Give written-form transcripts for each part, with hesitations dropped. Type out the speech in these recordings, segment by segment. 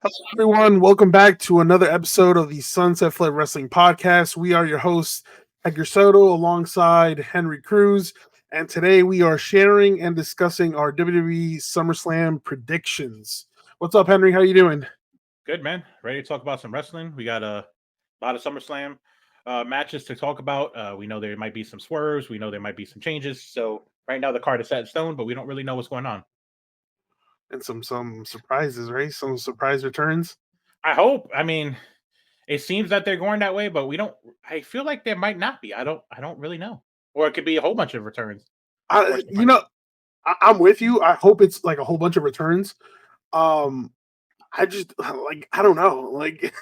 Hello, everyone. Welcome back to another episode of the Sunset Flip Wrestling Podcast. We are your hosts, Edgar Soto, alongside Henry Cruz. And today we are sharing and discussing our WWE Summerslam predictions. What's up, Henry? How you doing? Good, man. Ready to talk about some wrestling? We got a lot of SummerSlam matches to talk about. We know there might be some swerves. We know there might be some changes. So right now the card is set in stone, but we don't really know what's going on. And some surprises, right? Some surprise returns. I hope. I mean, it seems that they're going that way, but we don't. I feel like there might not be. I don't really know. Or it could be a whole bunch of returns or I, you know, surprises. I'm with you. I hope it's like a whole bunch of returns. Um, I just like I don't know. Like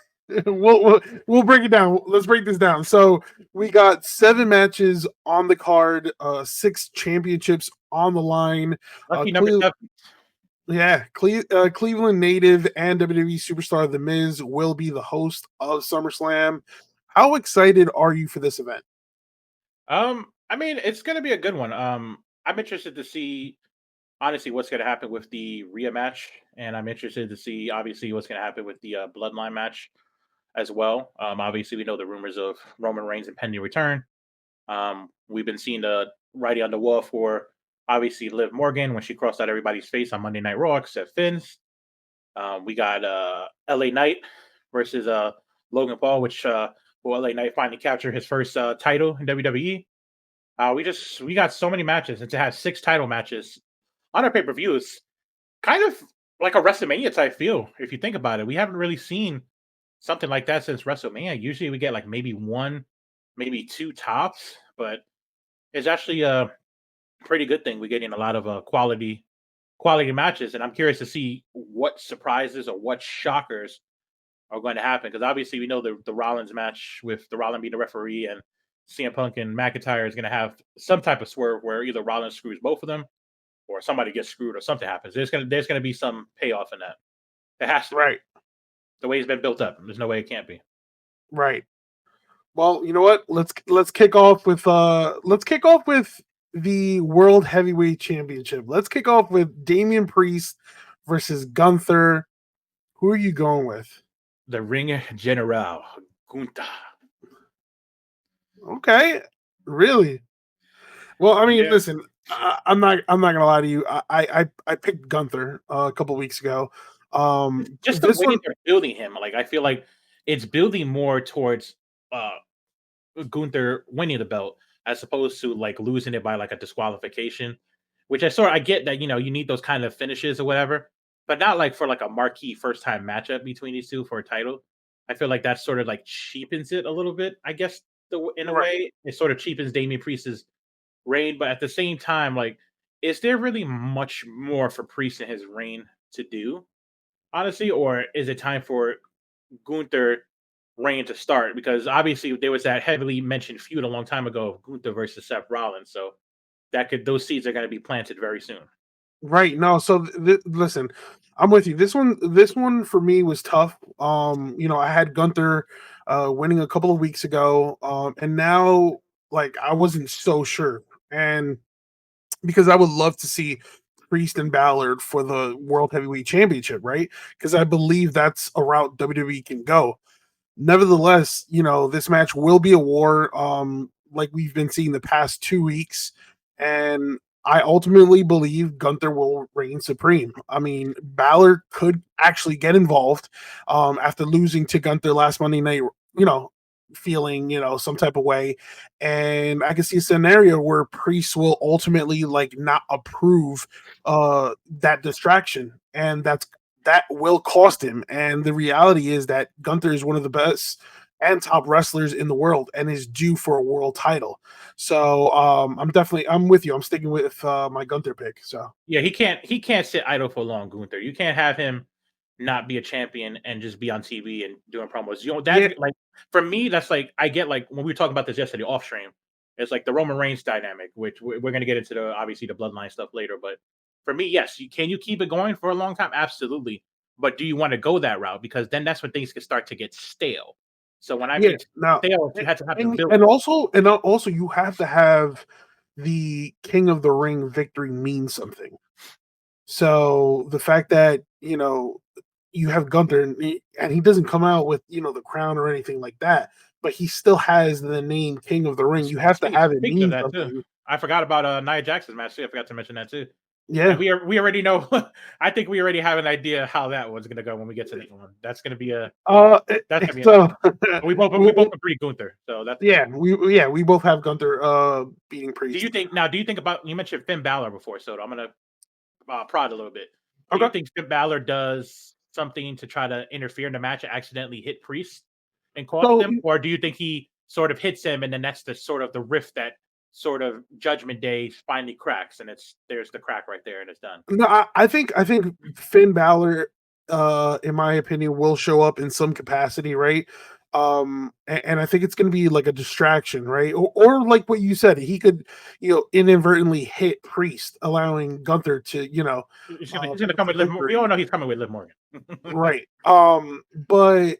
we'll break it down. Let's break this down. So we got 7 matches on the card, 6 championships on the line. Lucky number Cle- 7. Cleveland native and WWE superstar The Miz will be the host of SummerSlam. How excited are you for this event? I mean, it's gonna be a good one. I'm interested to see honestly what's going to happen with the Rhea match, and I'm interested to see obviously what's going to happen with the Bloodline match as well. Obviously, we know the rumors of Roman Reigns' impending return. We've been seeing the writing on the wall for obviously Liv Morgan when she crossed out everybody's face on Monday Night Raw except Finn's. We got LA Knight versus Logan Paul, which will LA Knight finally capture his first title in WWE. We got so many matches, and to have 6 title matches on our pay-per-view is kind of like a WrestleMania type feel, if you think about it. We haven't really seen something like that since WrestleMania. Usually we get like maybe 1, maybe 2 tops, but it's actually a pretty good thing. We're getting a lot of quality matches, and I'm curious to see what surprises or what shockers are going to happen. Because obviously we know the Rollins match with the Rollins being the referee and CM Punk and McIntyre is going to have some type of swerve where either Rollins screws both of them or somebody gets screwed or something happens. There's gonna be some payoff in that. There has to be. Right, The way it's been built up. There's no way it can't be. right. Well, you know what? Let's kick off with the World Heavyweight Championship. Let's kick off with Damian Priest versus Gunther. Who are you going with? The Ring General Gunta. Okay, really? Well, I mean, Yeah. listen, I'm not gonna lie to you. I picked Gunther a couple weeks ago. Just the This way one, they're building him, like I feel like it's building more towards uh Gunther winning the belt as opposed to like losing it by like a disqualification. Which I get that you need those kind of finishes or whatever, but not like for like a marquee first time matchup between these two for a title. I feel like that sort of like cheapens it a little bit. I guess in a right? way it sort of cheapens Damian Priest's reign, but at the same time, like, is there really much more for Priest in his reign to do, honestly, or is it time for Gunther reign to start? Because obviously there was that heavily mentioned feud a long time ago of Gunther versus Seth Rollins, so those seeds are going to be planted very soon. Right. No, so listen, I'm with you. This one for me was tough. I had Gunther winning a couple of weeks ago. And now like I wasn't so sure. And because I would love to see Priest and Ballard for the World Heavyweight Championship, right? Because I believe that's a route WWE can go. Nevertheless, this match will be a war, like we've been seeing the past 2 weeks, and I ultimately believe Gunther will reign supreme. I mean, Balor could actually get involved after losing to Gunther last Monday night. You know, feeling some type of way, and I can see a scenario where Priest will ultimately like not approve that distraction, and that will cost him. And the reality is that Gunther is one of the best and top wrestlers in the world and is due for a world title. So I'm with you. I'm sticking with my Gunther pick. So Yeah, he can't sit idle for long, Gunther. You can't have him not be a champion and just be on TV and doing promos. yeah, That like for me, that's like I get like when we were talking about this yesterday off stream. It's like the Roman Reigns dynamic, which we're going to get into the obviously the bloodline stuff later. But for me, yes, can you keep it going for a long time? Absolutely. But do you want to go that route? Because then that's when things can start to get stale. So when I yeah. mean Now stale, you had to have to and build. and also you have to have the King of the Ring victory mean something. So the fact that you have Gunther, and he doesn't come out with the crown or anything like that, but he still has the name King of the Ring. You have to have it Speaking of mean that too, something. I forgot about Nia Jax's match too. I forgot to mention that too. And Yeah. we already know. I think we already have an idea how that one's gonna go when we get to that one. That's gonna be So interesting. We both we'll, agree Gunther, so that's good. we both have Gunther beating Do you Priest. think now? Do you think about you mentioned Finn Balor before, so I'm gonna prod a little bit. Do you Okay. think Finn Balor does something to try to interfere in the match and accidentally hit Priest and cost So him, or do you think he sort of hits him and then that's the sort of the rift that sort of Judgment Day finally cracks and there's the crack right there and it's done. no, I think Finn Balor, in my opinion, will show up in some capacity, right? And I think it's going to be like a distraction, right? Or like what you said, he could, inadvertently hit Priest, allowing Gunther to, He's gonna pick up come the with Liv. We victory, all know he's coming with Liv Morgan. right? But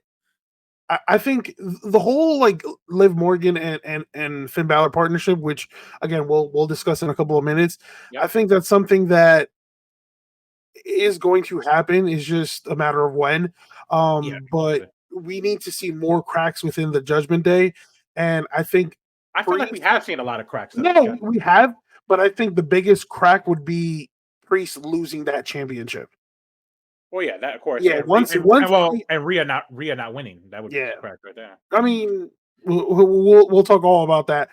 I think the whole like Liv Morgan and Finn Balor partnership, which again we'll discuss in a couple of minutes. I Yep. think that's something that is going to happen. Is just a matter of when. Yeah. But we need to see more cracks within the Judgment Day, and I think I feel like we Priest. have seen a lot of cracks though. No, we have, but I think the biggest crack would be Priest losing that championship. Well, yeah, that of course, Yeah, and once once Rhea not winning, that would be yeah, crack right there. I mean, we'll talk all about that.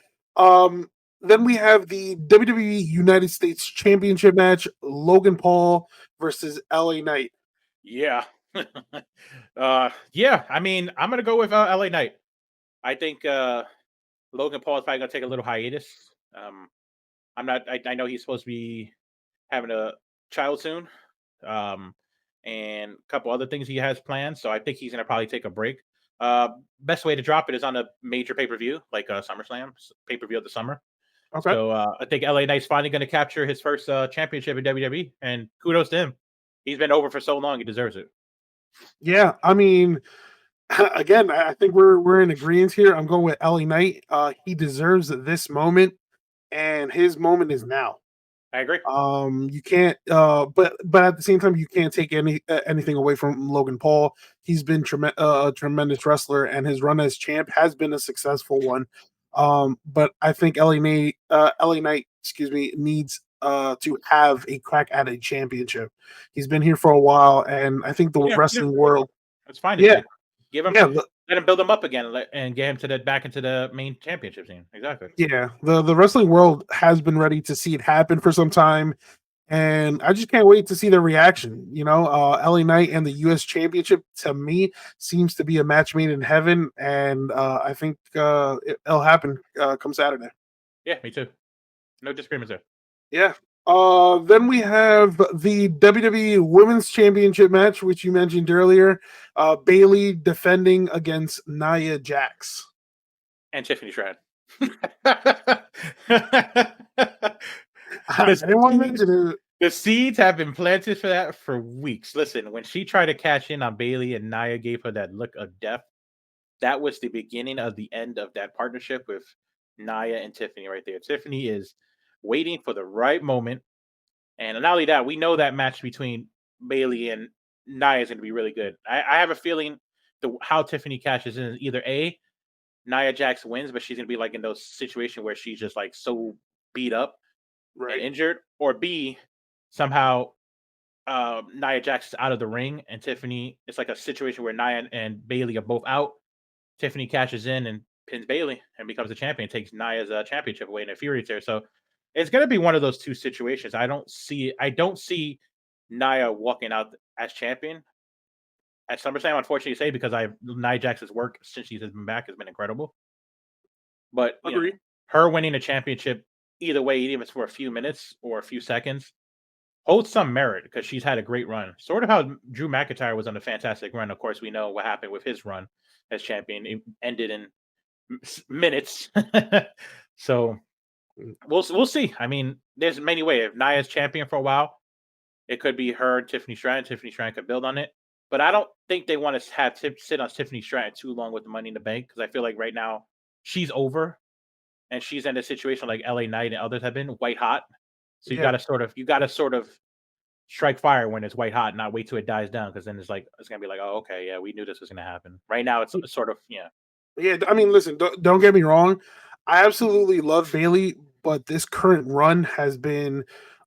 Then we have the WWE United States Championship match: Logan Paul versus LA Knight. Yeah. Yeah. I mean, I'm gonna go with LA Knight. I think Logan Paul is probably gonna take a little hiatus. Um, I'm not. I know he's supposed to be having a child soon, um, and a couple other things he has planned. So I think he's gonna probably take a break. Best way to drop it is on a major pay per view like SummerSlam pay per view of the summer. Okay. So I think LA Knight's finally going to capture his first championship in WWE, and kudos to him. He's been over for so long; he deserves it. Yeah, I mean, again, I think we're in agreement here. I'm going with LA Knight. He deserves this moment, and his moment is now. I agree. You can't, but at the same time, you can't take anything away from Logan Paul. He's been a tremendous wrestler, and his run as champ has been a successful one. But I think LA Knight, excuse me, needs to have a crack at a championship. He's been here for a while, and I think the Yeah, he's wrestling before. world, It's fine to yeah, see. Give him, yeah, let him build him up again, and get him to the back into the main championship team. Exactly. yeah, the wrestling world has been ready to see it happen for some time, and I just can't wait to see their reaction. LA Knight and the U.S. Championship to me seems to be a match made in heaven, and I think it'll happen come Saturday. Yeah, me too. No disagreements there. Yeah. Then we have the WWE Women's Championship match, which you mentioned earlier. Bailey defending against Nia Jax. And Tiffany Stratton. I the, didn't want to mention it. the seeds have been planted for that for weeks. Listen, when she tried to cash in on Bailey and Nia gave her that look of death, that was the beginning of the end of that partnership with Nia and Tiffany right there. Tiffany is waiting for the right moment. And not only that, we know that match between Bailey and Nia is going to be really good. I have a feeling how Tiffany cashes in is either A, Nia Jax wins, but she's going to be like in those situations where she's just like so beat up and Right. injured, or B, somehow Nia Jax is out of the ring and Tiffany, it's like a situation where Nia and Bailey are both out. Tiffany cashes in and pins Bailey and becomes the champion, takes Nia's championship away and infuriates her. So it's going to be one of those two situations. I don't see Nia walking out as champion at SummerSlam. Unfortunately, to say because Nia Jax's work since she's been back has been incredible. But Agree. her winning a championship either way, even if it's for a few minutes or a few seconds, holds some merit because she's had a great run. Sort of how Drew McIntyre was on a fantastic run. Of course, we know what happened with his run as champion. It ended in minutes. So Mm. we'll see. I mean, there's many ways. If Nia's champion for a while, it could be her, Tiffany Stratton. Tiffany Stratton could build on it. But I don't think they want to have sit on Tiffany Stratton too long with the Money in the Bank because I feel like right now she's over and she's in a situation like LA Knight and others have been white hot. So Yeah. you got to sort of strike fire when it's white hot, not wait till it dies down because then it's gonna be like, oh, okay, yeah, we knew this was gonna happen. Right now, it's sort of yeah. Yeah, I mean, listen, don't get me wrong. I absolutely love Bailey, but this current run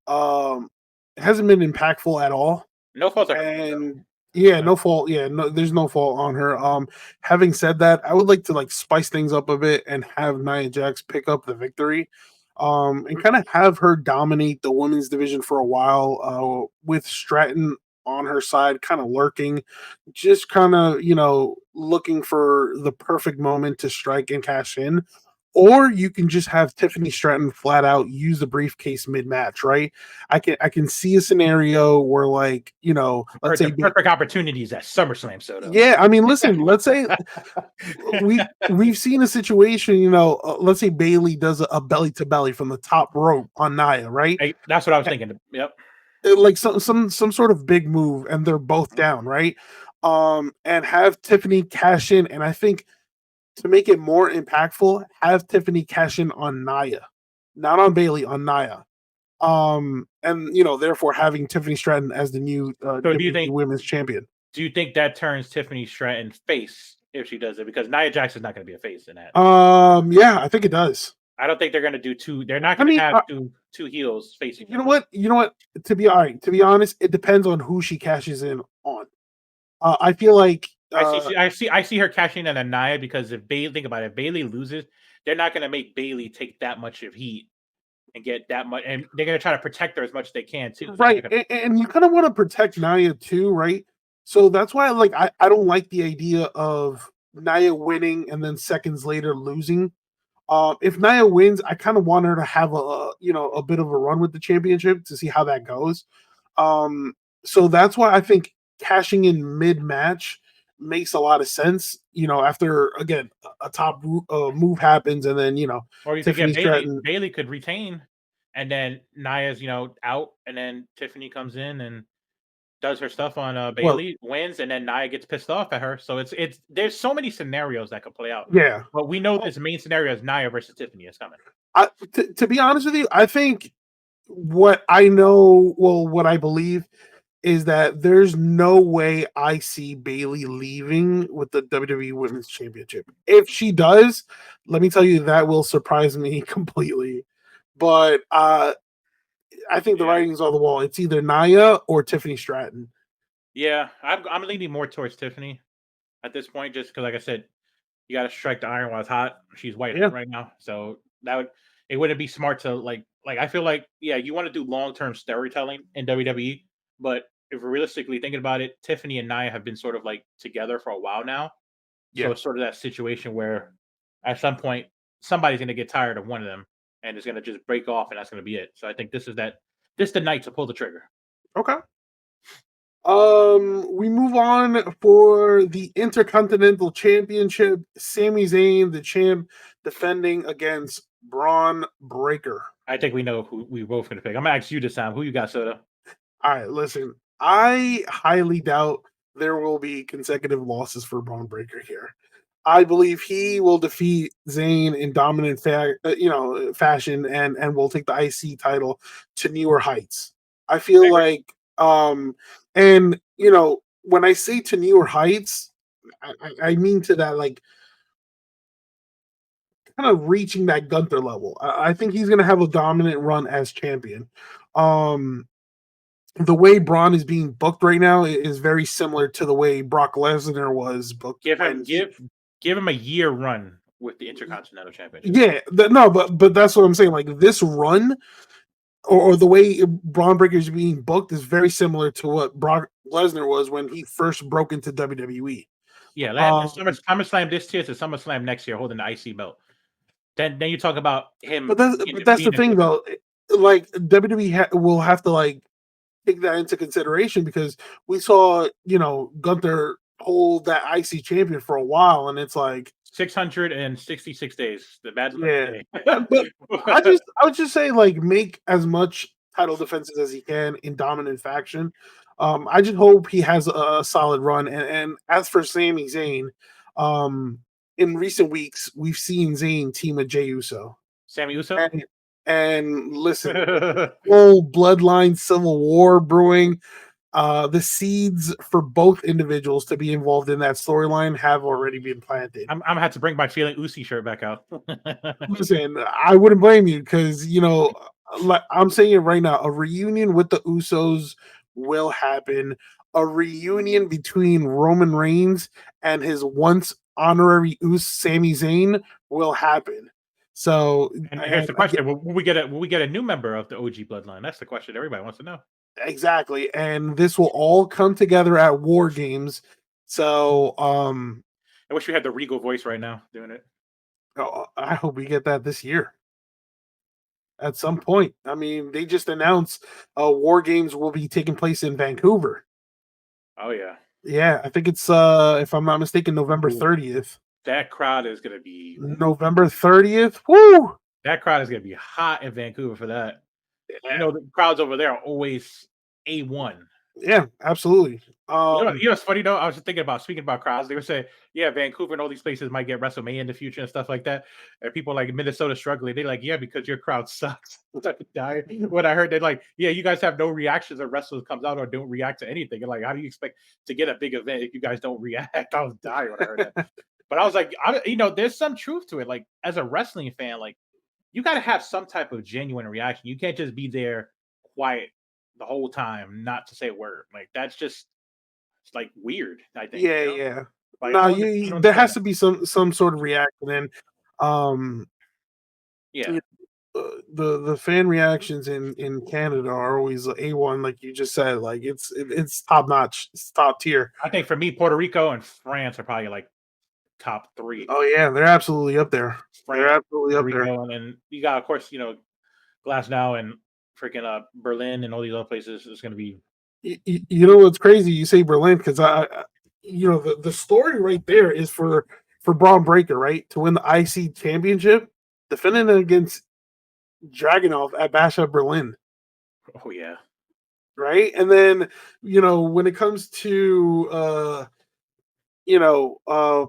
um, hasn't been impactful at all. No fault to her. And yeah, Uh, no fault. Yeah, no, there's no fault on her. Having said that, I would like to like spice things up a bit and have Nia Jax pick up the victory, and kind of have her dominate the women's division for a while, with Stratton on her side, kind of lurking, just kind of looking for the perfect moment to strike and cash in. Or you can just have Tiffany Stratton flat out use the briefcase mid match, right? I can see a scenario where like let's say the perfect opportunities at SummerSlam, Soto. yeah, I mean listen, let's say we've seen a situation, let's say Bailey does a belly to belly from the top rope on Nia, right? Hey, that's what I was thinking. Yep. Like some sort of big move, and they're both down, right? And have Tiffany cash in, and I think to make it more impactful, have Tiffany cash in on Nia, not on Bailey, on Nia. And therefore having Tiffany Stratton as the new So WWE Women's Champion. do you think that turns Tiffany Stratton face if she does it? Because Nia Jax is not going to be a face in that. Yeah, I think it does. I don't think they're going to do two. They're not I going to mean, have two heels face each you know other. what? You know what? To be honest, it depends on who she cashes in on. I feel like I see her cashing in on Nia because if Bailey, think about it, if Bailey loses, they're not going to make Bailey take that much of heat and get that much, and they're going to try to protect her as much as they can too. So right, and you kind of want to protect Nia too, right? So that's why I don't like the idea of Nia winning and then seconds later losing. If Nia wins, I kind of want her to have a bit of a run with the championship to see how that goes. Um, so that's why I think cashing in mid match makes a lot of sense. After again a top move happens, and then or you could Tiffany get Bailey. Stratton. Bailey could retain, and then Nia's out, and then Tiffany comes in and does her stuff on Well, Bailey, wins, and then Nia gets pissed off at her. So it's there's so many scenarios that could play out. yeah. But we know this main scenario is Nia versus Tiffany is coming. To be honest with you, I think what I know, well, what I believe is that there's no way I see Bailey leaving with the WWE Women's Championship. If she does, let me tell you, that will surprise me completely. But I think the Yeah, writing's on the wall. It's either Nia or Tiffany Stratton. yeah. I'm leaning more towards Tiffany at this point, just because, like I said, you got to strike the iron while it's hot. She's white hot Yeah, right now, so it wouldn't be smart to I feel like yeah, you want to do long term storytelling in WWE, but if we're realistically thinking about it, Tiffany and Nia have been sort of like together for a while now, so yeah. it's sort of that situation where at some point somebody's going to get tired of one of them and it's going to just break off, and that's going to be it. So I think this is the night to pull the trigger. Okay. We move on for the Intercontinental Championship. Sami Zayn, the champ, defending against Braun Breaker. I think we know who we both going to pick. I'm going to ask you this time. Who you got, Soda? All right, listen. I highly doubt there will be consecutive losses for Braun Breaker here. I believe he will defeat Zayn in dominant fashion, and will take the IC title to newer heights. I I feel agree. like and when I say to newer heights, I mean to that like kind of reaching that Gunther level. I think he's going to have a dominant run as champion. Um, the way Braun is being booked right now is very similar to the way Brock Lesnar was booked Give him when he. give him a year run with the Intercontinental Championship. Yeah, no, but that's what I'm saying. Like this run, or the way Braun Breaker is being booked is very similar to what Brock Lesnar was when he first broke into WWE. Yeah, Um, SummerSlam this year to SummerSlam next year, holding the IC belt. Then you talk about him but that's the being a thing though. Like WWE will have to like take that into consideration, because we saw Gunther hold that IC champion for a while, and it's like 666 days. The bad luck yeah, day. but I would just say like make as much title defenses as he can in dominant faction. I just hope he has a solid run. And as for Sami Zayn, um, in recent weeks we've seen Zayn team with Jey Uso. Sammy Uso. And And listen, whole bloodline civil war brewing. The seeds for both individuals to be involved in that storyline have already been planted. I'm gonna have to bring my Feeling Uzi shirt back out. Listen, I wouldn't blame you because like I'm saying it right now, a reunion with the Usos will happen. A reunion between Roman Reigns and his once honorary Us Sami Zayn will happen. So, And here's and the again, question: Will we get a new member of the OG bloodline? That's the question everybody wants to know. exactly, and this will all come together at War Games. So, I wish we had the Regal voice right now doing it. I hope we get that this year at some point. I mean, they just announced War Games will be taking place in Vancouver. Oh yeah. Yeah, I think it's if I'm not mistaken, November Ooh, 30th. that crowd is gonna be November 30th. Woo! that crowd is gonna be hot in Vancouver for that. You Yeah, know, the crowds over there are always A1. yeah, absolutely. What's funny though? I was just thinking about speaking about crowds. They were saying, yeah, Vancouver and all these places might get WrestleMania in the future and stuff like that. And people like Minnesota struggling. They're like, yeah, because your crowd sucks. When I heard they're like, yeah, you guys have no reactions when wrestlers comes out or don't react to anything. And like, how do you expect to get a big event if you guys don't react? I was dying when I heard that. But I was like, there's some truth to it. Like, as a wrestling fan, like you got to have some type of genuine reaction. You can't just be there quiet the whole time, not to say a word. Like that's just it's like weird. I think yeah, yeah. like No, I don't there understand has that. to be some sort of reaction, and um, Yeah, you the fan reactions in Canada are always A1, like you just said. Like it's top notch, it's top tier. I think for me, Puerto Rico and France are probably like top three. Oh yeah, they're absolutely up there. They're France, absolutely Puerto up there. Rico, and then you got of course Glasgow and freaking Berlin and all these other places is going to be. You know what's crazy? You say Berlin because the story right there is for Braun Breaker, right, to win the IC championship, defending against Dragunov at Bash of Berlin, Oh yeah, right? And then when it comes to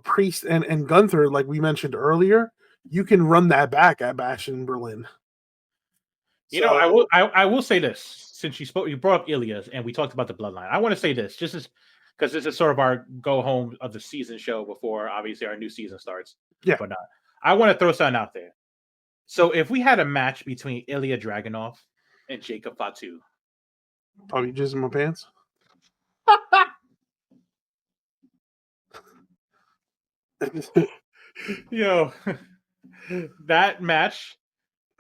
Priest and Gunther, like we mentioned earlier, you can run that back at Bash in Berlin. I will So I will say this since you brought up Ilias and we talked about the bloodline. I want to say this just as because this is sort of our go home of the season show before obviously our new season starts. yeah, But I want to throw something out there. So if we had a match between Ilya Dragunov and Jacob Fatu, probably just in my pants. yo, that match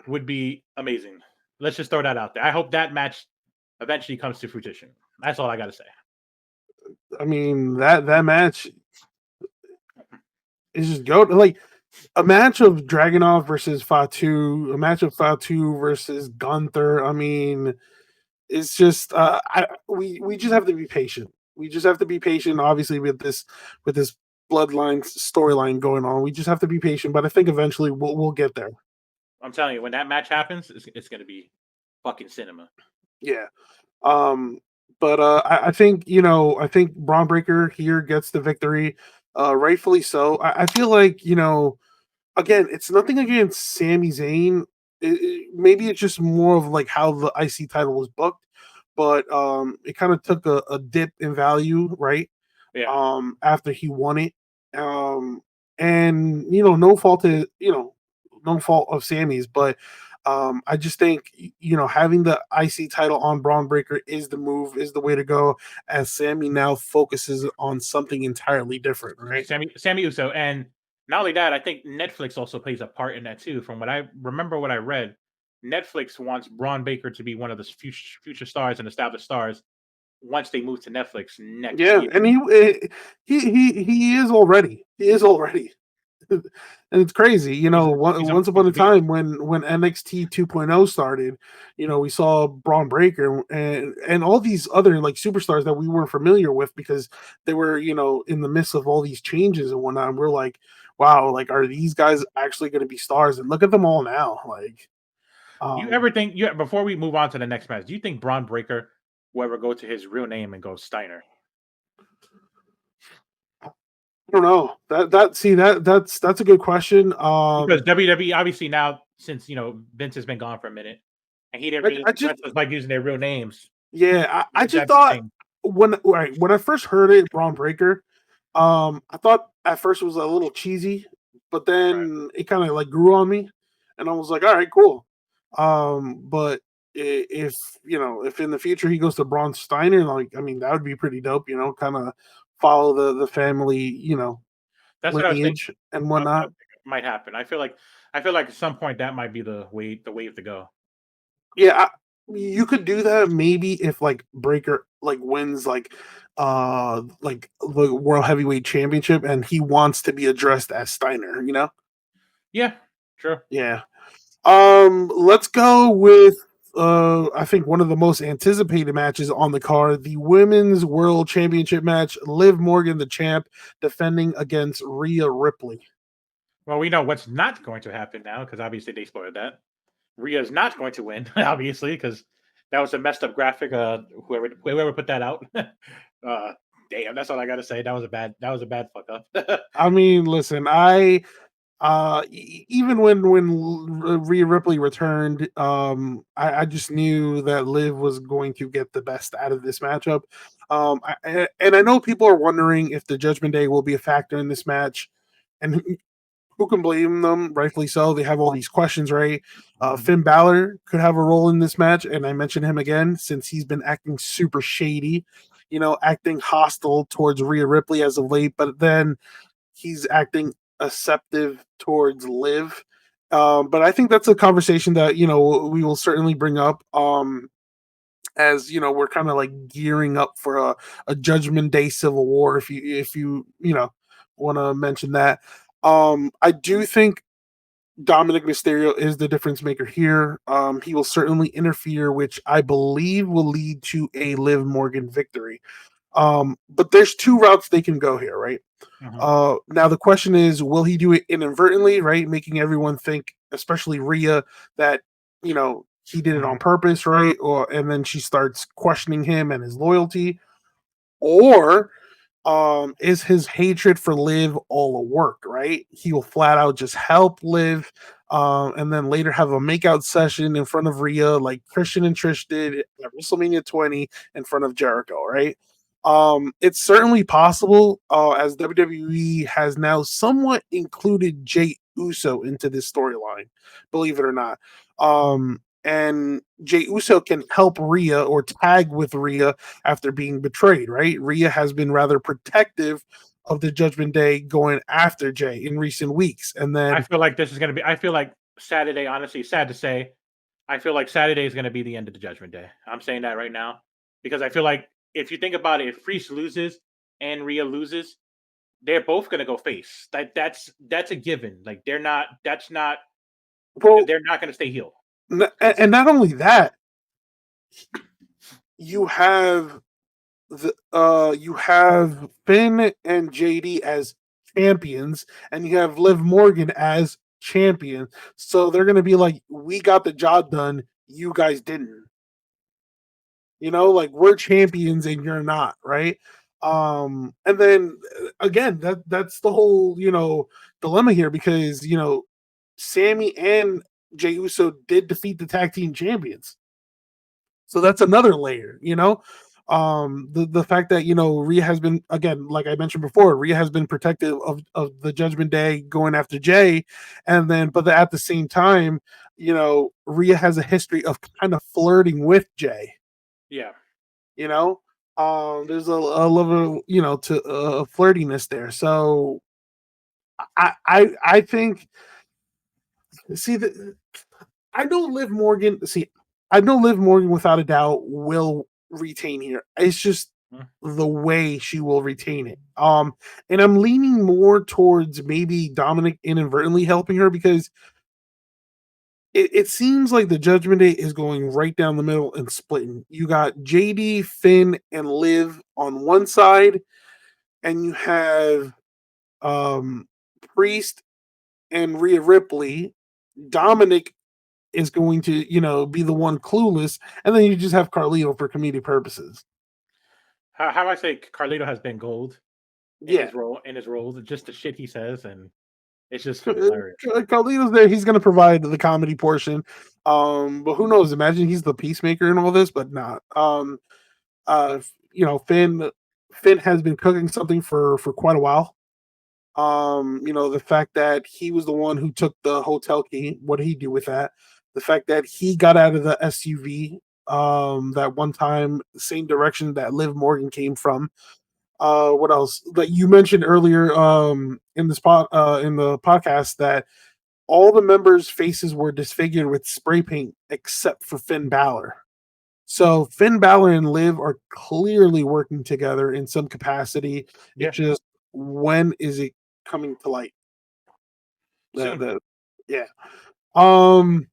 would be amazing. Let's just throw that out there. I hope that match eventually comes to fruition. That's all I got to say. I mean that match is just go like a match of Dragunov versus Fatu, a match of Fatu versus Gunther. I mean, it's just we just have to be patient. We just have to be patient. Obviously, with this bloodline storyline going on, we just have to be patient. But I think eventually we'll get there. I'm telling you, when that match happens, it's going to be fucking cinema. Yeah. Um. But I think I think Braun Breaker here gets the victory, rightfully so. I feel like again, it's nothing against Sami Zayn. Maybe it's just more of like how the IC title was booked, but it kind of took a dip in value, right? Yeah. After he won it, um, and no fault to no fault of Sammy's, but I just think having the IC title on Braun Breaker is the move, is the way to go, as Sammy now focuses on something entirely different, right? Sammy Uso, and not only that, I think Netflix also plays a part in that too. From what I remember, what I read, Netflix wants Braun Baker to be one of the future stars and established stars once they move to Netflix next Yeah, year. and he is already. He is already. And it's crazy, He's a, once he's upon a a beast. time when NXT 2.0 started, we saw Braun Breaker and all these other like superstars that we weren't familiar with because they were, in the midst of all these changes and whatnot. And we're like, wow, like are these guys actually going to be stars? And look at them all now. Like, Do you um, ever think? You before we move on to the next match, do you think Braun Breaker will ever go to his real name and go Steiner? I don't know that see that's a good question. Because WWE obviously now since Vince has been gone for a minute, and he didn't I, really I just wrestlers like using their real names. yeah, I just That's the thought thing, when I first heard it, Braun Breaker, I thought at first it was a little cheesy, but right? then it kind of like grew on me, and I was like, all right, cool. But if if in the future he goes to Braun Steiner, like I mean, that would be pretty dope. Kind of follow the family, That's what I was thinking. lineage and That's what I whatnot. was thinking might happen. I feel like at some point that might be the wave to go. Yeah, you could do that maybe if like Breaker like wins like the World Heavyweight Championship and he wants to be addressed as Steiner. Yeah, true. Yeah. Let's go with I think one of the most anticipated matches on the card, the Women's World Championship match, Liv Morgan the champ defending against Rhea Ripley. Well, we know what's not going to happen now because obviously they spoiled that. Rhea's not going to win, obviously, because that was a messed up graphic. Whoever put that out, damn, that's all I gotta say. That was a bad fuck up. I mean, listen, even when Rhea Ripley returned, I just knew that Liv was going to get the best out of this matchup. And I know people are wondering if the Judgment Day will be a factor in this match, and who can blame them? Rightfully so. They have all these questions, right? Mhm, Finn Balor could have a role in this match, and I mention him again since he's been acting super shady, acting hostile towards Rhea Ripley as of late, but then he's acting acceptive towards Liv. But I think that's a conversation that we will certainly bring up. As we're kind of like gearing up for a Judgment Day Civil War, if you want to mention that. I do think Dominic Mysterio is the difference maker here. He will certainly interfere, which I believe will lead to a Liv Morgan victory. But there's two routes they can go here, right? mhm, Now the question is, will he do it inadvertently, right? Making everyone think, especially Rhea, that he did it on mhm. purpose, right? Or and then she starts questioning him and his loyalty, or is his hatred for Liv all a work, right? He will flat out just help Liv, and then later have a makeout session in front of Rhea, like Christian and Trish did at WrestleMania 20 in front of Jericho, right? It's certainly possible, as WWE has now somewhat included Jay Uso into this storyline, believe it or not. And Jay Uso can help Rhea or tag with Rhea after being betrayed, right? Rhea has been rather protective of the Judgment Day going after Jay in recent weeks. And I then, feel like this is gonna be. I feel like Saturday. Honestly, sad to say, I feel like Saturday is gonna be the end of the Judgment Day. I'm saying that right now because I feel like if you think about it, if Priest loses and Rhea loses, they're both gonna go face. That's a given. Like they're not. That's not. well, They're not gonna stay heel. and not only that, you have you have Finn and JD as champions, and you have Liv Morgan as champion. So they're gonna be like, we got the job done, you guys didn't. Like we're champions and you're not, right? And then again, that's the whole dilemma here because Sammy and Jey Uso did defeat the tag team champions, so that's another layer. The fact that Rhea has been, again, like I mentioned before, Rhea has been protective of the Judgment Day going after Jay, and then but at the same time, Rhea has a history of kind of flirting with Jay. Yeah. you know there's a level to flirtiness there, so I think, see the I know Liv Morgan. See, I know Liv Morgan without a doubt will retain here. It's just Mm. the way she will retain it. And I'm leaning more towards maybe Dominic inadvertently helping her because it seems like the Judgment Day is going right down the middle and splitting. You got JD, Finn, and Liv on one side, and you have um Priest and Rhea Ripley. Dominic is going to, be the one clueless, and then you just have Carlito for comedic purposes. How I say Carlito has been gold in Yeah, his role in his roles, just the shit he says, and It's just hilarious. Carlito's there. He's going to provide the comedy portion. But who knows? Imagine he's the peacemaker in all this, but not. Finn has been cooking something for quite a while. The fact that he was the one who took the hotel key. What did he do with that? The fact that he got out of the SUV that one time, same direction that Liv Morgan came from. What else? Like you mentioned earlier in the podcast that all the members' faces were disfigured with spray paint except for Finn Balor. So Finn Balor and Liv are clearly working together in some capacity. Yeah, It's just when is it coming to light? The, soon. the yeah. Um.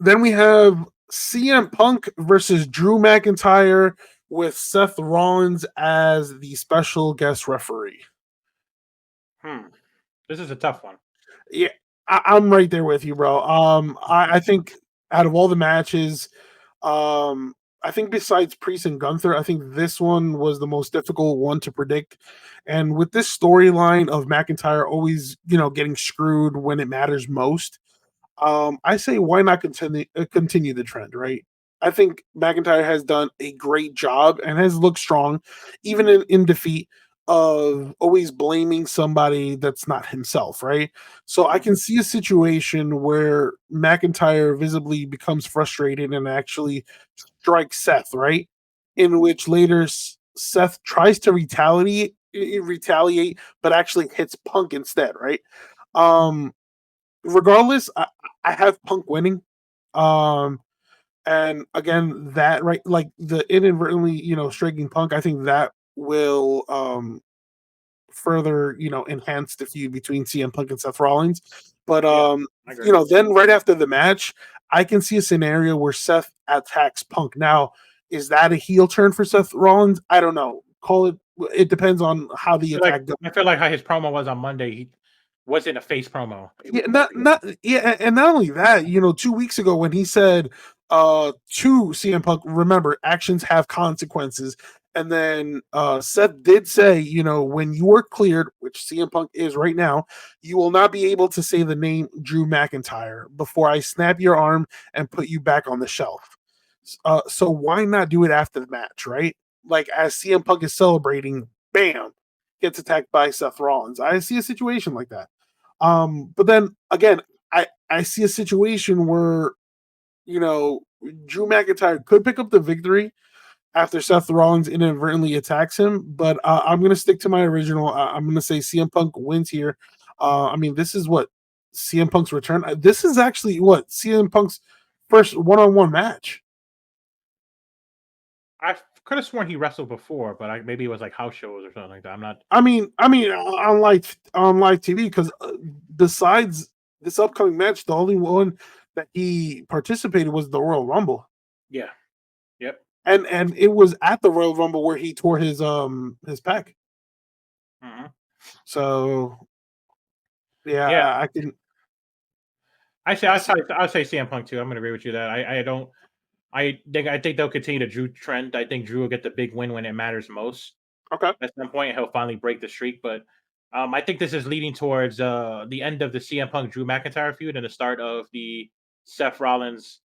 Then we have CM Punk versus Drew McIntyre with Seth Rollins as the special guest referee. Hmm. This is a tough one. Yeah, I'm right there with you, bro. I think out of all the matches, um, I think besides Priest and Gunther, I think this one was the most difficult one to predict. And with this storyline of McIntyre always, getting screwed when it matters most, I say why not continue the trend, right? I think McIntyre has done a great job and has looked strong, even in defeat, of always blaming somebody that's not himself, right? So I Mhm. can see a situation where McIntyre visibly becomes frustrated and actually strikes Seth, right? In which later Seth tries to retaliate, but actually hits Punk instead, right? Um, Regardless, I have Punk winning. Um, and again, that right, like the inadvertently, striking Punk, I think that will further, enhance the feud between CM Punk and Seth Rollins. But Yeah, I agree. then right after the match, I can see a scenario where Seth attacks Punk. Now, is that a heel turn for Seth Rollins? I don't know. Call it. It depends on how the attack goes. I feel like how his promo was on Monday. He wasn't a face promo. It was Yeah, more. and not only that, 2 weeks ago when he said to CM Punk, remember, actions have consequences. And then Seth did say, when you are cleared, which CM Punk is right now, you will not be able to say the name Drew McIntyre before I snap your arm and put you back on the shelf. So why not do it after the match, right? Like as CM Punk is celebrating, bam, gets attacked by Seth Rollins. I see a situation like that. But then again, I see a situation where you know Drew McIntyre could pick up the victory after Seth Rollins inadvertently attacks him. But I'm gonna stick to my original. I'm gonna say CM Punk wins here. I mean, this is what CM Punk's return. This is actually what CM Punk's first one-on-one match. I could have sworn he wrestled before, but maybe it was like house shows or something like that. I'm not. I mean, on live TV because besides this upcoming match, the only one that he participated was the Royal Rumble. Yeah. Yep. And it was at the Royal Rumble where he tore his pec. Hmm. So yeah, Yeah. I can I I see. say CM Punk too. I'm going to agree with you that I don't. I think they'll continue the Drew trend. I think Drew will get the big win when it matters most. Okay. At some point, he'll finally break the streak. But I think this is leading towards the end of the CM Punk Drew McIntyre feud and the start of the Seth Rollins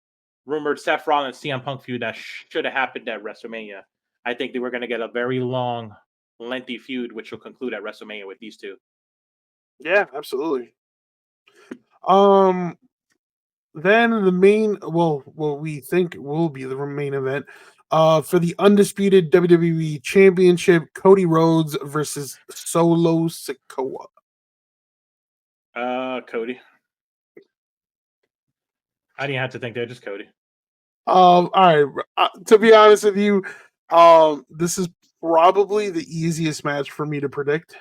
rumored Seth Rollins CM Punk feud that should have happened at WrestleMania. I think they were going to get a very long, lengthy feud, which will conclude at WrestleMania with these two. Yeah, absolutely. Um then the main well we think will be the main event for the undisputed WWE Championship, Cody Rhodes versus Solo Sikoa. Cody. I didn't have to think there, just Cody. All right. To be honest with you, this is probably the easiest match for me to predict.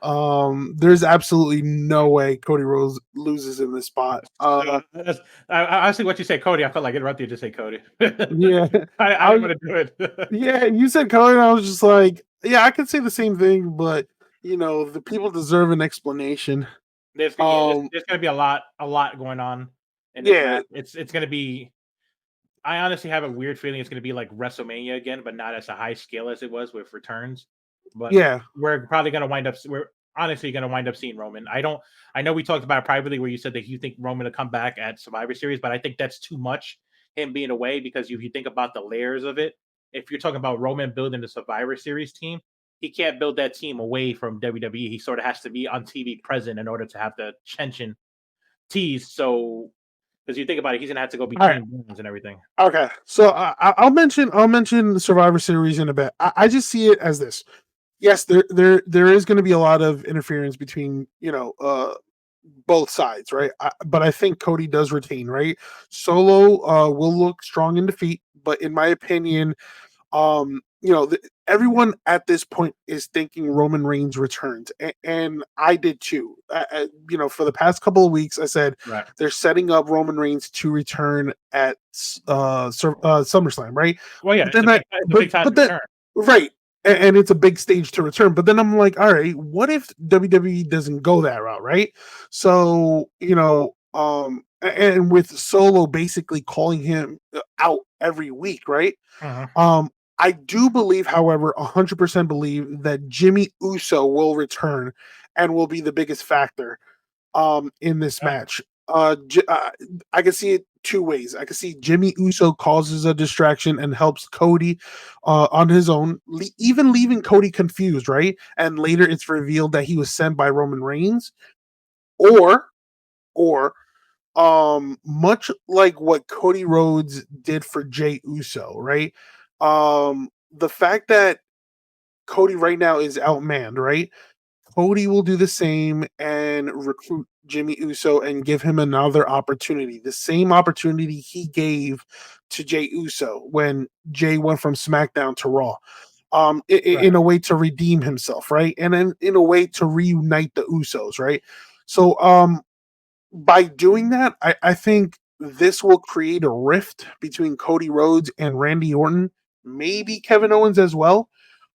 There's absolutely no way Cody Rhodes loses in this spot. I see what you say, Cody. I felt like interrupting you to say Cody. Yeah, I I didn't was, want to do it. yeah, you said Cody, and I was just like, yeah, I could say the same thing, but the people deserve an explanation. There's going to be a lot going on in this Yeah, match. It's going to be. I honestly have a weird feeling it's going to be like WrestleMania again, but not as a high scale as it was with returns. But yeah, we're probably going to wind up. honestly going to wind up seeing Roman. I don't. I know we talked about it privately where you said that you think Roman will come back at Survivor Series, but I think that's too much him being away because if you think about the layers of it, if you're talking about Roman building the Survivor Series team, he can't build that team away from WWE. He sort of has to be on TV present in order to have the tension teased. So because you think about it, he's gonna have to go All right. between rooms and everything. Okay. So I'll mention the Survivor Series in a bit. I just see it as this. Yes, there is going to be a lot of interference between both sides, right? But I think Cody does retain, right? Solo will look strong in defeat, but in my opinion, everyone at this point is thinking Roman Reigns returns, and I did too. For the past couple of weeks, I said Right. they're setting up Roman Reigns to return at SummerSlam, right? Well, yeah, But then I, it's a big time to but that return. right, and it's a big stage to return. But then I'm like, all right, what if WWE doesn't go that route, right? So and with Solo basically calling him out every week, right? Mhm. I do believe, however, 100% believe that Jimmy Uso will return and will be the biggest factor in this Yeah. match. I can see it two ways. I can see Jimmy Uso causes a distraction and helps Cody on his own, even leaving Cody confused, right? And later it's revealed that he was sent by Roman Reigns, or or much like what Cody Rhodes did for Jay Uso, right? The fact that Cody right now is outmanned, right? Cody will do the same and recruit Jimmy Uso and give him another opportunity. The same opportunity he gave to Jay Uso when Jay went from SmackDown to Raw. Right. In a way to redeem himself, right? And then in a way to reunite the Usos, right? So by doing that, I think this will create a rift between Cody Rhodes and Randy Orton, maybe Kevin Owens as well.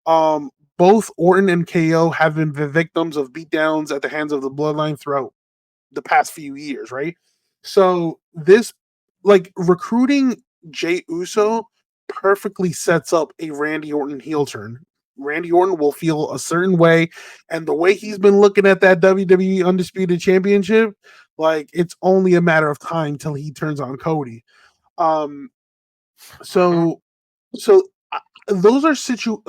Both Orton and KO have been the victims of beatdowns at the hands of the Bloodline throughout the past few years, right? So this, like recruiting Jay Uso, perfectly sets up a Randy Orton heel turn. Randy Orton will feel a certain way, and the way he's been looking at that WWE Undisputed Championship, like it's only a matter of time till he turns on Cody. Um, Mhm. so so those are so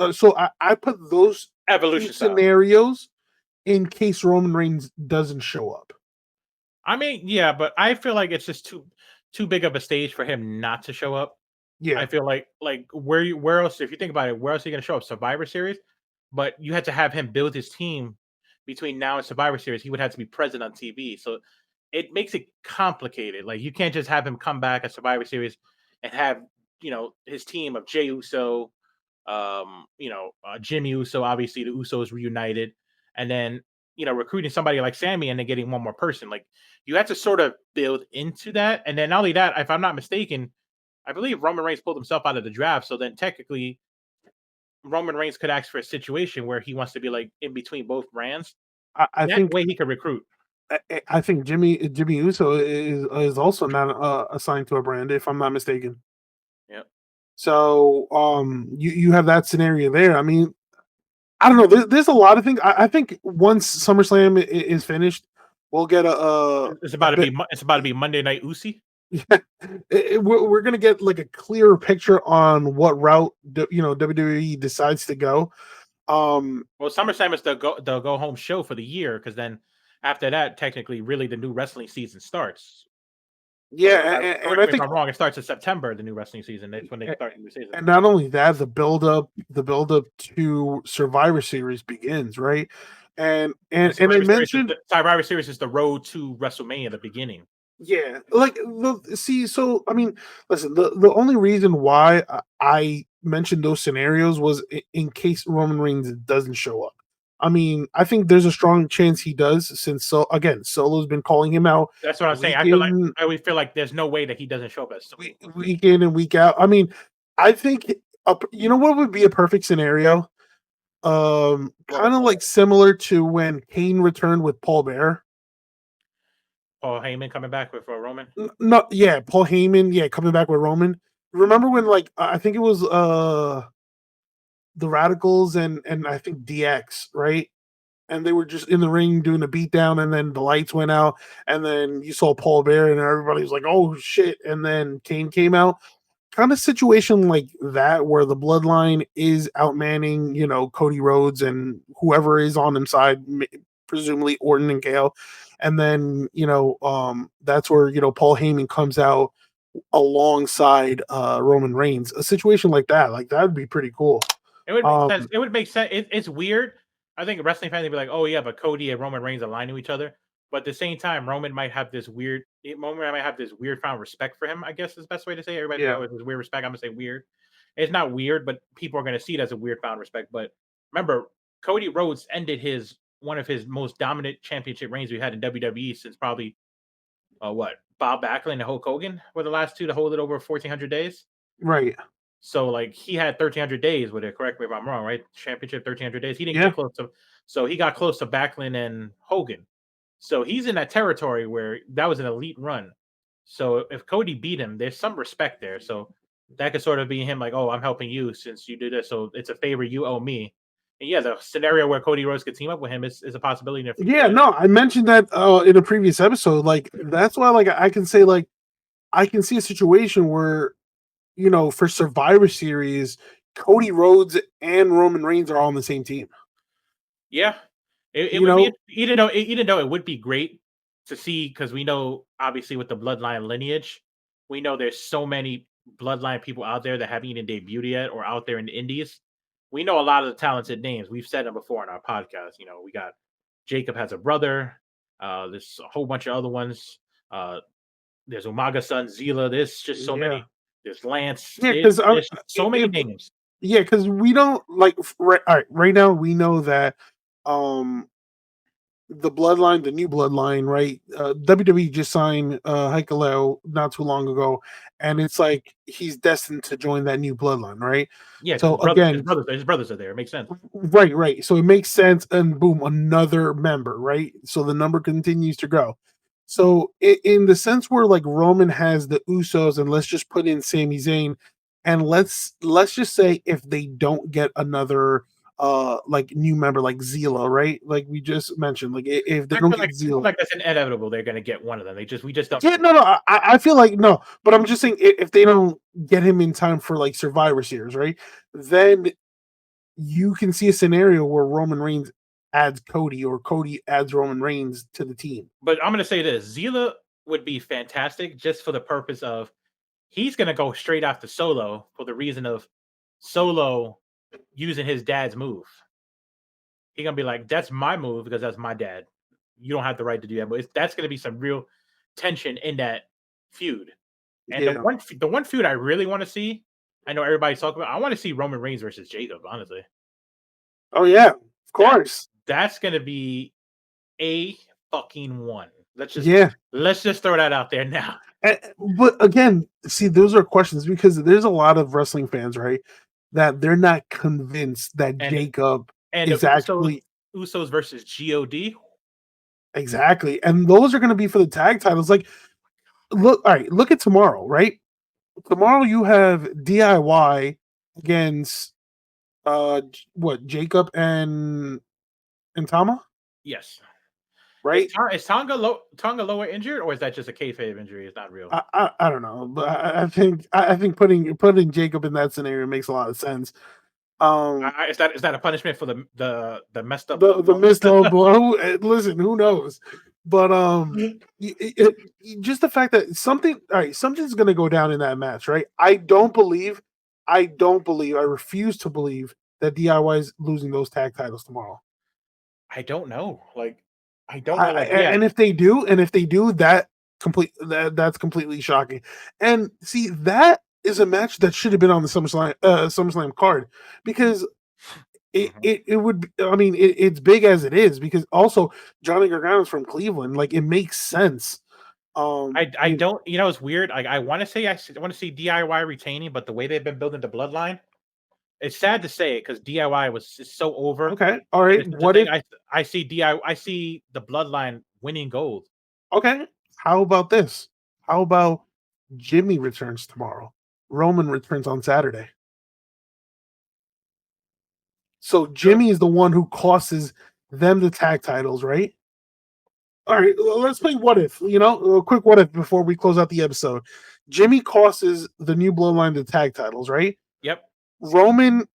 I put those two Evolution style. scenarios in case Roman Reigns doesn't show up. I mean, yeah, but I feel like it's just too big of a stage for him not to show up. Yeah, I feel like where else if you think about it, where else are you gonna show up? Survivor Series? But you had to have him build his team between now and Survivor Series. He would have to be present on TV. So it makes it complicated. Like you can't just have him come back at Survivor Series and have, his team of Jey Uso, Jimmy Uso, obviously the Usos reunited, and then recruiting somebody like Sammy and then getting one more person. Like you have to sort of build into that, and then not only that, if I'm not mistaken, I believe Roman Reigns pulled himself out of the draft. So then technically, Roman Reigns could ask for a situation where he wants to be like in between both brands. I That think way, he could recruit. I think Jimmy Uso is also not assigned to a brand, if I'm not mistaken. Yeah. So you have that scenario there. I mean, I don't know. There's a lot of things. I think once SummerSlam is finished, we'll get It's a about to bit. be it's about to be Monday Night Usi. We're gonna get like a clearer picture on what route WWE decides to go. Um, Well, SummerSlam is the go home show for the year because then after that, technically, really the new wrestling season starts. yeah, and Correct I me if think I'm wrong. It starts in September. The new wrestling season. That's when they a- start the new season. and not only that, the build up to Survivor Series begins, right? And I mentioned, Survivor Series is the road to WrestleMania, the beginning. yeah, like see, so I mean, listen, the only reason why I mentioned those scenarios was in case Roman Reigns doesn't show up. I mean, I think there's a strong chance he does, since Solo's been calling him out That's what I'm saying. week in I always feel like there's no way that he doesn't show up as Solo. week in and week out. I mean, I think you know what would be a perfect scenario? What? Kind of like similar to when Kane returned with Paul Bear. Paul Heyman coming back with Roman. No, yeah, Paul Heyman, yeah, coming back with Roman. Remember when, like, I think it was the Radicals and I think DX, right? and they were just in the ring doing a beatdown, and then the lights went out, and then you saw Paul Bear, and everybody was like, "Oh shit!" And then Kane came out. Kind of situation like that, where the Bloodline is outmanning, Cody Rhodes and whoever is on his side, presumably Orton and Gale, and then that's where Paul Heyman comes out alongside Roman Reigns. A situation like that would be pretty cool. It would make sense. Um, It would make sense. It's weird. I think wrestling fans would be like, "Oh yeah, but Cody and Roman Reigns align to each other." But at the same time, Roman might have this weird found respect for him. I guess is the best way to say it. Everybody's like, yeah, "Oh, it's this weird respect." I'm gonna say weird. It's not weird, but people are gonna see it as a weird found respect. But remember, Cody Rhodes ended his one of his most dominant championship reigns we had in WWE since probably what Bob Backlund and Hulk Hogan were the last two to hold it over 1,400 days. right. So like he had 1,300 days with it. Correct me if I'm wrong, right? Championship 1,300 days. He didn't Yeah, get close to, so he got close to Backlund and Hogan. So he's in that territory where that was an elite run. So if Cody beat him, there's some respect there. So that could sort of be him like, oh, I'm helping you since you did this. So it's a favor you owe me. And yeah, the scenario where Cody Rhodes could team up with him is a possibility in the yeah. future. No, I mentioned that in a previous episode. Like that's why, like I can say, like I can see a situation where for Survivor Series, Cody Rhodes and Roman Reigns are all on the same team. Yeah, it You would be know, even though it would be great to see because we know obviously with the bloodline lineage, we know there's so many bloodline people out there that haven't even debuted yet or out there in the indies. We know a lot of the talented names. We've said them before in our podcast. You know, we got Jacob has a brother. There's a whole bunch of other ones. Uh, there's Umaga son Zila. There's just so yeah, many. There's Lance. yeah, because There's so many if names. yeah, because we don't like right, all right, right now we know that um the bloodline, the new bloodline, right? WWE just signed Hikaleo not too long ago, and it's like he's destined to join that new bloodline, right? Yeah, because So again, his brothers are there. It makes sense. right, right. So it makes sense, and boom, another member, right? So the number continues to grow. So in the sense where like Roman has the Usos, and let's just put in Sami Zayn, and let's just say if they don't get another like new member like Zila, right? Like we just mentioned, like if they don't get I feel Zila, like that's inevitable. They're gonna get one of them. We just don't yeah, know. no, no, I feel like no, but I'm just saying if they don't get him in time for like Survivor Series, right? Then you can see a scenario where Roman Reigns adds Cody or Cody adds Roman Reigns to the team. But I'm gonna say this: Zila would be fantastic just for the purpose of he's gonna go straight after Solo for the reason of Solo using his dad's move. He's gonna be like, "That's my move because that's my dad. You don't have the right to do that." But that's gonna be some real tension in that feud. And Yeah. the one feud I really want to see, I know everybody's talking about. I want to see Roman Reigns versus Jacob. Honestly, Oh yeah, of that course. that's gonna be a fucking one. Yeah. Let's just throw that out there now. But again, see, those are questions because there's a lot of wrestling fans, right, that they're not convinced that And Jacob and the is actually Usos versus God. exactly, and those are going to be for the tag titles. Like, look, all right, look at tomorrow, right? Tomorrow you have DIY against what Jacob and Tama, Yes. right? Is Tonga Loa injured or is that just a kayfabe injury? It's not real. I don't know, but I think putting Jacob in that scenario makes a lot of sense. Is that a punishment for the messed up low The blow? missed low blow. Listen, who knows? But just the fact that something's gonna go down in that match, right? I refuse to believe that DIY is losing those tag titles tomorrow. I don't know. Like I don't know. Like yeah, And if they do, that's completely shocking. And see, that is a match that should have been on the SummerSlam card because mhm. it would I mean it's big as it is because also Johnny Gargano's from Cleveland, like it makes sense. I don't. You know, it's weird. Like I want to say want to see DIY retaining, but the way they've been building the bloodline, it's sad to say it because DIY was just so over. Okay, all And right. it's such a What thing. if I see DIY. I see the bloodline winning gold. okay? How about this? How about Jimmy returns tomorrow? Roman returns on Saturday. So True. Jimmy is the one who causes them the tag titles, right? All right, let's play what if. A quick what if before we close out the episode. Jimmy costs the new Bloodline the tag titles, right? Yep. Roman,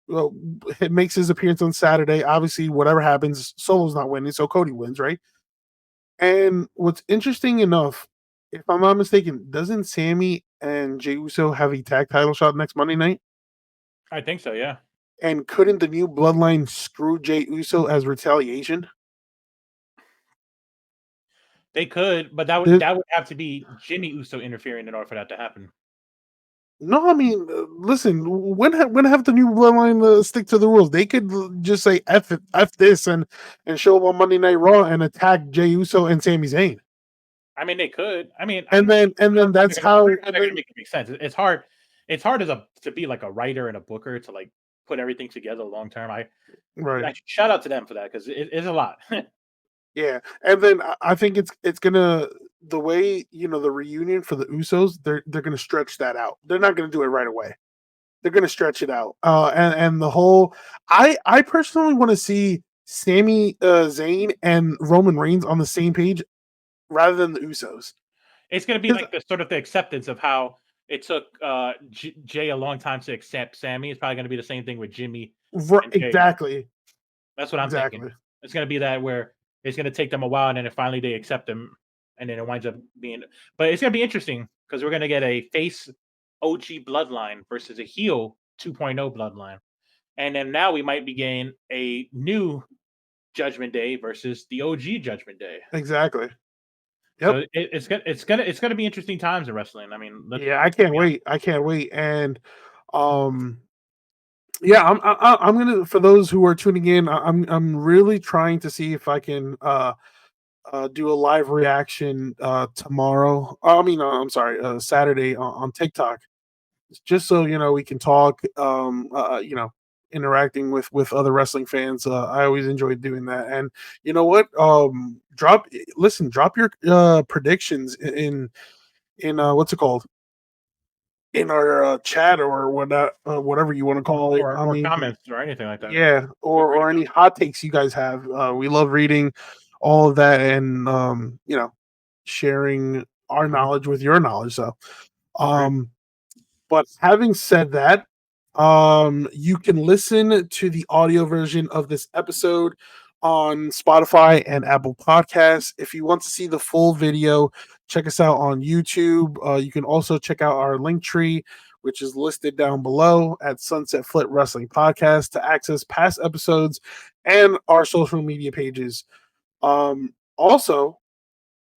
well, it makes his appearance on Saturday. Obviously, whatever happens, Solo's not winning, so Cody wins, right? And what's interesting enough, if I'm not mistaken, doesn't Sammy and Jey Uso have a tag title shot next Monday night? I think so. Yeah. And couldn't the new Bloodline screw Jey Uso as retaliation? They could, but that would The, that would have to be Jimmy Uso interfering in order for that to happen. no, I mean, listen. When have the new Bloodline stick to the rules? They could just say "f it, f this" and show up on Monday Night Raw and attack Jey Uso and Sami Zayn, I mean, they could. I mean, and then that's I how. wonder how And they're gonna then make it make sense. It's hard. It's hard as a to be like a writer and a booker to like put everything together long term. right. Shout out to them for that because it's a lot. Yeah, and then I think it's gonna the way the reunion for the Usos, they're gonna stretch that out. They're not gonna do it right away. They're gonna stretch it out. And the whole I personally want to see Sami Zayn and Roman Reigns on the same page rather than the Usos. It's gonna be 'Cause- like the sort of the acceptance of how it took Jay a long time to accept Sammy. It's probably gonna be the same thing with Jimmy and Jay. exactly, That's what I'm thinking. exactly, It's gonna be that where it's gonna take them a while, and then finally they accept them, and then it winds up being. But it's gonna be interesting because we're gonna get a face OG bloodline versus a heel 2.0 bloodline, and then now we might be getting a new Judgment Day versus the OG Judgment Day. exactly. Yep. So it's gonna be interesting times in wrestling. I mean, Yeah, I let's can't be honest. wait. I can't wait. And um yeah, I'm gonna for those who are tuning in, I'm really trying to see if I can do a live reaction tomorrow. I mean, I'm sorry, Saturday on TikTok, just so we can talk. Interacting with other wrestling fans. I always enjoy doing that. And you know what? Drop your predictions in what's it called, in our chat or whatnot, whatever you want to call it. I Or mean, comments or anything like that. yeah, Feel free to or any hot takes you guys have. We love reading all of that and sharing our go. knowledge with your knowledge. So, Agreed. um, but having said that, you can listen to the audio version of this episode on Spotify and Apple Podcasts. If you want to see the full video, check us out on YouTube. You can also check out our link tree, which is listed down below at Sunset Flip Wrestling Podcast to access past episodes and our social media pages. Also,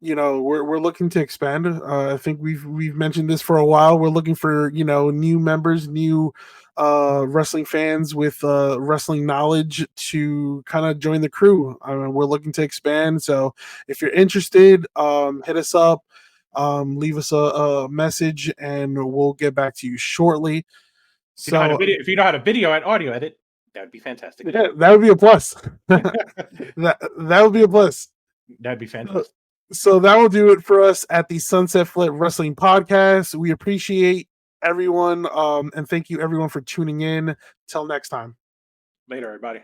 we're looking to expand. I think we've mentioned this for a while. We're looking for new members, new wrestling fans with wrestling knowledge to kind of join the crew. We're looking to expand. So if you're interested, hit us up, leave us a message, and we'll get back to you shortly. If you know how to So video, if you know how to video and audio edit, that would be fantastic. yeah, that would be a plus. That would be a plus. That'd be fantastic. So that will do it for us at the Sunset Flip Wrestling Podcast. We appreciate everyone, and thank you everyone for tuning in. Till next time. Later, everybody.